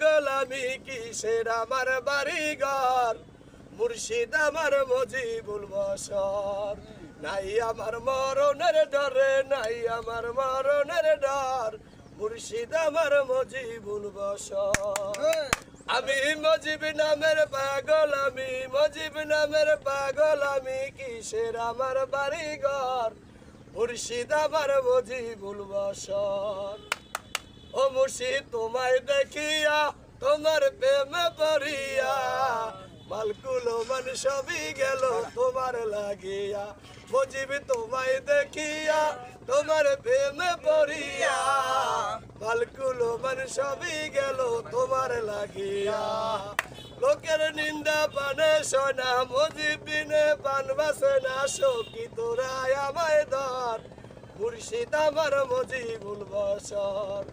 গোলামি কিসের আমার বাড়িঘর, মুর্শিদ আমার মজিবুল বশর। নাই আমার মরণের ডরে, নাই আমার মরণের ডর, মুর্শিদ আমার মজিবুল বশর। আমি মজিব নামের পাগল, আমি মজিব নামের পাগল, আমি কিসের আমার বাড়িঘর, মুর্শিদ আমার মজিবুল বশর। ও মুর্শিদ তোমায় দেখিয়া, তোমার প্রেমে পড়িয়া, মালকুল মান সবই গেল তোমার লাগিয়া। মজিব তোমায় দেখিয়া, তোমার প্রেমে পড়িয়া, মালকুল মান সবই গেল তোমার লাগিয়া। লোকের নিন্দা পানে সোনা, মজিব বিনে পান বাসে না, সখী তোরা আমায় ধর, মুর্শিদ আমার মজিবুল বশর।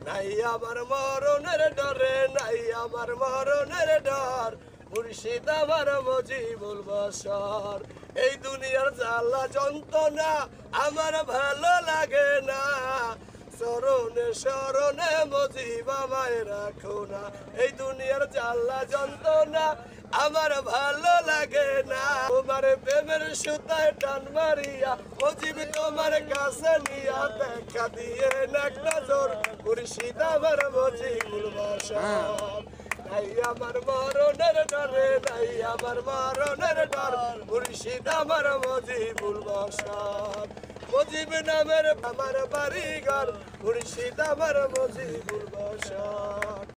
নাই আমার মরণের ডরে, নাই আমার মরণের ডর, মুর্শিদ আমার মজিবুল বশর। এই দুনিয়ার জ্বালা যন্ত্রণা আমার ভালো লাগে না, শরণে শরণে মজিব আমায় রাখো না। এই দুনিয়ার জ্বালা যন্ত্রণা আমার ভালো লাগে না, তোমার প্রেমের সুতায় টান মারিয়া, মজিব তোমার কাছে নিয়া, দেখা দিয়ে এক নজর, মুর্শিদ আমার মজিবুল বশর। নাই আমার মরণের ডরে, নাই আমার মরণের ডর, মুর্শিদ আমার মজিবুল বশর। মজিব নামের আমার বাড়িঘর, মুর্শিদ আমার মজিবুল বশর।